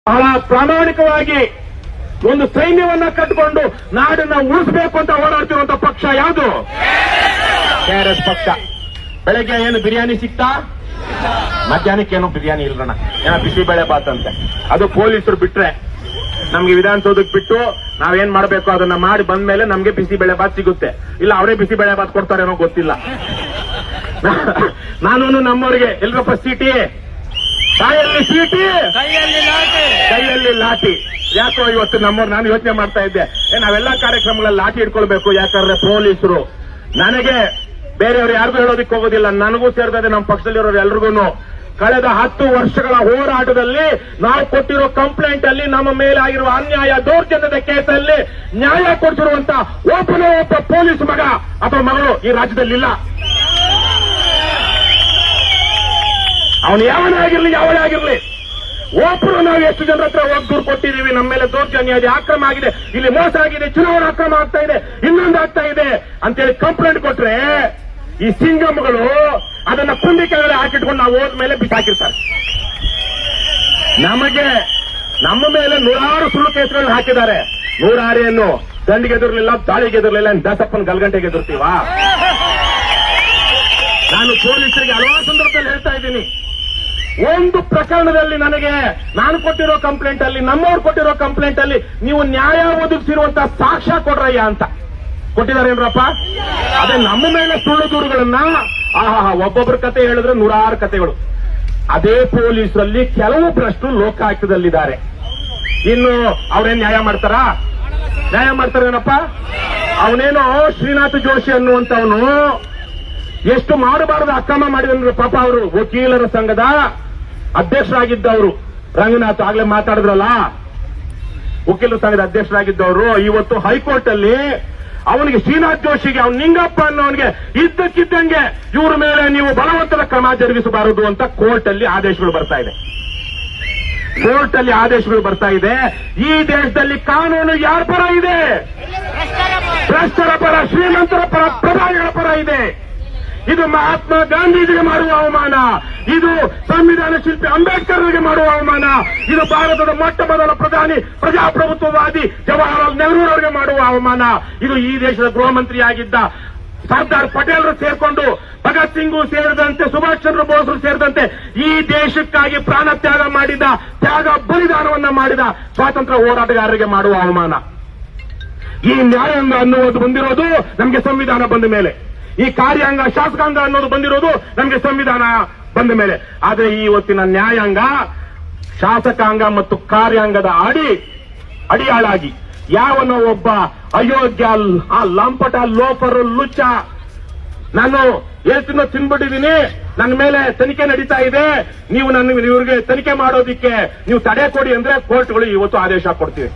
ಬಹಳ ಪ್ರಾಮಾಣಿಕವಾಗಿ ಒಂದು ಸೈನ್ಯವನ್ನ ಕಟ್ಟಿಕೊಂಡು ನಾಡನ್ನ ಉಳಿಸಬೇಕು ಅಂತ ಓಡಾಡ್ತಿರುವಂತ ಪಕ್ಷ ಯಾವುದು? KRS ಪಕ್ಷ. ಬೆಳಗ್ಗೆ ಏನು ಬಿರಿಯಾನಿ ಸಿಕ್ತಾ? ಮಧ್ಯಾಹ್ನಕ್ಕೇನು ಬಿರಿಯಾನಿ ಇಲ್ರಣ, ಏನೋ ಬಿಸಿಬೇಳೆ ಬಾತ್ ಅಂತೆ. ಅದು ಪೊಲೀಸರು ಬಿಟ್ರೆ, ನಮ್ಗೆ ವಿಧಾನಸೌಧಕ್ಕೆ ಬಿಟ್ಟು ನಾವೇನ್ ಮಾಡ್ಬೇಕು ಅದನ್ನ ಮಾಡಿ ಬಂದ್ಮೇಲೆ ನಮ್ಗೆ ಬಿಸಿಬೇಳೆ ಬಾತ್ ಸಿಗುತ್ತೆ. ಇಲ್ಲ ಅವರೇ ಬಿಸಿಬೇಳೆ ಬಾತ್ ಕೊಡ್ತಾರೇನೋ ಗೊತ್ತಿಲ್ಲ. ನಾನು ನಮ್ಮವರಿಗೆ ಎಲ್ರಪ್ಪ ಸೀಟಿ, ಬಾಯಲ್ಲಿ ಸೀಟಿ, ಕೈಯಲ್ಲಿ ಲಾಠಿ. ಯಾಕೋ ಇವತ್ತು ನಮ್ಮವ್ರು, ನಾನು ಯೋಚನೆ ಮಾಡ್ತಾ ಇದ್ದೆ, ನಾವೆಲ್ಲಾ ಕಾರ್ಯಕ್ರಮಗಳಲ್ಲಿ ಲಾಠಿ ಇಟ್ಕೊಳ್ಬೇಕು. ಯಾಕಂದ್ರೆ ಪೊಲೀಸರು ನನಗೆ ಬೇರೆಯವರು ಯಾರಿಗೂ ಹೇಳೋದಿಕ್ ಹೋಗೋದಿಲ್ಲ, ನನಗೂ ಸೇರ್ತದೆ, ನಮ್ಮ ಪಕ್ಷದಲ್ಲಿರೋರು ಎಲ್ರಿಗೂ. ಕಳೆದ 10 ವರ್ಷಗಳ ಹೋರಾಟದಲ್ಲಿ ನಾವು ಕೊಟ್ಟಿರೋ ಕಂಪ್ಲೇಂಟ್ ಅಲ್ಲಿ ನಮ್ಮ ಮೇಲೆ ಆಗಿರುವ ಅನ್ಯಾಯ ದೌರ್ಜನ್ಯದ ಕೇಸಲ್ಲಿ ನ್ಯಾಯ ಕೊಡಿಸಿರುವಂತ ಒಬ್ಬನೇ ಒಬ್ಬ ಪೊಲೀಸ್ ಮಗ ಅಥವಾ ಮಗಳು ಈ ರಾಜ್ಯದಲ್ಲಿಲ್ಲ. ಅವನು ಯಾವನೇ ಆಗಿರ್ಲಿ ಒಬ್ಬರು ನಾವು ಎಷ್ಟು ಜನರ ಹತ್ರ ಹೋಗಿ ದೂರು ಕೊಟ್ಟಿದ್ದೀವಿ, ನಮ್ಮ ಮೇಲೆ ದೌರ್ಜನ್ಯ ಇದೆ, ಅಕ್ರಮ ಆಗಿದೆ, ಇಲ್ಲಿ ಮೋಸ ಆಗಿದೆ, ಚುನಾವಣಾ ಅಕ್ರಮ ಆಗ್ತಾ ಇದೆ, ಇನ್ನೊಂದು ಆಗ್ತಾ ಇದೆ ಅಂತೇಳಿ ಕಂಪ್ಲೇಂಟ್ ಕೊಟ್ರೆ ಈ ಸಿಂಗಮ್ಗಳು ಅದನ್ನ ಕುಂಡಿ ಕೆಳಗಡೆ ಹಾಕಿಟ್ಕೊಂಡು ನಾವು ಹೋದ್ಮೇಲೆ ಬಿಸಾಕಿರ್ತಾರೆ. ನಮ್ಮ ಮೇಲೆ 100 ಸುಳ್ಳು ಕೇಸುಗಳನ್ನ ಹಾಕಿದ್ದಾರೆ. 106 ಏನು ದಂಡಿಗೆ ಎದುರ್ಲಿಲ್ಲ, ದಾಳಿಗೆ ಎದುರ್ಲಿಲ್ಲ, ದಾಸಪ್ಪನ ಗಲ್ಗಂಟೆಗೆ ಎದುರ್ತೀವಾ? ನಾನು ಪೊಲೀಸರಿಗೆ ಹಲವಾರು ಸಂದರ್ಭದಲ್ಲಿ ಹೇಳ್ತಾ ಇದ್ದೀನಿ, ಒಂದು ಪ್ರಕರಣದಲ್ಲಿ ನಾನು ಕೊಟ್ಟಿರೋ ಕಂಪ್ಲೇಂಟ್ ಅಲ್ಲಿ, ನಮ್ಮವ್ರು ಕೊಟ್ಟಿರೋ ಕಂಪ್ಲೇಂಟ್ ಅಲ್ಲಿ ನೀವು ನ್ಯಾಯ ಒದಗಿಸಿರುವಂತ ಸಾಕ್ಷ್ಯ ಕೊಡ್ರಯ್ಯ ಅಂತ ಕೊಟ್ಟಿದ್ದಾರೆ ಏನ್ರಪ್ಪ? ಅದೇ ನಮ್ಮ ಮೇಲೆ ಸುಳ್ಳು ದೂರುಗಳನ್ನ ಒಬ್ಬೊಬ್ಬರ ಕತೆ ಹೇಳಿದ್ರೆ 106 ಕತೆಗಳು. ಅದೇ ಪೊಲೀಸರಲ್ಲಿ ಕೆಲವು ಭ್ರಷ್ಟರು ಲೋಕಾಯುಕ್ತದಲ್ಲಿದ್ದಾರೆ. ಇನ್ನು ಅವ್ರೇನ್ ನ್ಯಾಯ ಮಾಡ್ತಾರೇನಪ್ಪ? ಅವನೇನೋ ಶ್ರೀನಾಥ್ ಜೋಶಿ ಅನ್ನುವಂತವನು ಎಷ್ಟು ಮಾಡಬಾರದು ಅಕ್ರಮ ಮಾಡಿದ್ರೆ ಪಾಪ. ಅವರು ವಕೀಲರ ಸಂಘದ ಅಧ್ಯಕ್ಷರಾಗಿದ್ದವರು, ರಂಗನಾಥ್ ಆಗ್ಲೇ ಮಾತಾಡಿದ್ರಲ್ಲ, ವಕೀಲರ ಸಂಘದ ಅಧ್ಯಕ್ಷರಾಗಿದ್ದವರು ಇವತ್ತು ಹೈಕೋರ್ಟ್ ಅಲ್ಲಿ ಅವನಿಗೆ, ಶ್ರೀನಾಥ್ ಜೋಶಿಗೆ, ಅವನು ನಿಂಗಪ್ಪ ಅನ್ನೋನಿಗೆ ಇದ್ದಕ್ಕಿದ್ದಂಗೆ ಇವ್ರ ಮೇಲೆ ನೀವು ಬಲವಂತರ ಕ್ರಮ ಜರುಗಿಸಬಾರದು ಅಂತ ಕೋರ್ಟ್ ಅಲ್ಲಿ ಆದೇಶಗಳು ಬರ್ತಾ ಇದೆ. ಈ ದೇಶದಲ್ಲಿ ಕಾನೂನು ಯಾರ ಪರ ಇದೆ? ಭ್ರಷ್ಟರ ಪರ, ಶ್ರೀಮಂತರ ಪರ, ಪ್ರಧಾನಿಗಳ ಪರ ಇದೆ. ಇದು ಮಹಾತ್ಮ ಗಾಂಧೀಜಿಗೆ ಮಾಡುವ ಅವಮಾನ, ಇದು ಸಂವಿಧಾನ ಶಿಲ್ಪಿ ಅಂಬೇಡ್ಕರ್ಗೆ ಮಾಡುವ ಅವಮಾನ, ಇದು ಭಾರತದ ಮೊಟ್ಟ ಮೊದಲ ಪ್ರಧಾನಿ ಪ್ರಜಾಪ್ರಭುತ್ವವಾದಿ ಜವಾಹರಲಾಲ್ ನೆಹರು ಅವರಿಗೆ ಮಾಡುವ ಅವಮಾನ, ಇದು ಈ ದೇಶದ ಗೃಹ ಮಂತ್ರಿಯಾಗಿದ್ದ ಸರ್ದಾರ್ ಪಟೇಲ್ರು ಸೇರ್ಕೊಂಡು, ಭಗತ್ ಸಿಂಗ್ ಸೇರಿದಂತೆ, ಸುಭಾಷ್ ಚಂದ್ರ ಬೋಸ್ ಸೇರಿದಂತೆ ಈ ದೇಶಕ್ಕಾಗಿ ಪ್ರಾಣ ತ್ಯಾಗ ಬಲಿದಾನವನ್ನ ಮಾಡಿದ ಸ್ವಾತಂತ್ರ್ಯ ಹೋರಾಟಗಾರರಿಗೆ ಮಾಡುವ ಅವಮಾನ. ಈ ನ್ಯಾಯಾಂಗ ಅನ್ನುವುದು ಬಂದಿರೋದು ನಮಗೆ ಸಂವಿಧಾನ ಬಂದ ಮೇಲೆ, ಈ ಕಾರ್ಯಾಂಗ, ಶಾಸಕಾಂಗ ಅನ್ನೋದು ಬಂದಿರೋದು ನಮಗೆ ಸಂವಿಧಾನ ಬಂದ ಮೇಲೆ. ಆದ್ರೆ ಇವತ್ತಿನ ನ್ಯಾಯಾಂಗ ಶಾಸಕಾಂಗ ಮತ್ತು ಕಾರ್ಯಾಂಗದ ಅಡಿಯಾಳಾಗಿ ಯಾವನೋ ಒಬ್ಬ ಅಯೋಗ್ಯ, ಆ ಲಂಪಟ, ಲೋಫರು, ಲುಚ್ಚ, ನಾನು ಹೇಳ್ತಿನೋ ತಿನ್ಬಿಟ್ಟಿದ್ದೀನಿ, ನನ್ನ ಮೇಲೆ ತನಿಖೆ ನಡೀತಾ ಇದೆ, ಇವ್ರಿಗೆ ತನಿಖೆ ಮಾಡೋದಿಕ್ಕೆ ನೀವು ತಡೆ ಕೊಡಿ ಅಂದ್ರೆ ಕೋರ್ಟ್ಗಳು ಇವತ್ತು ಆದೇಶ ಕೊಡ್ತೀವಿ.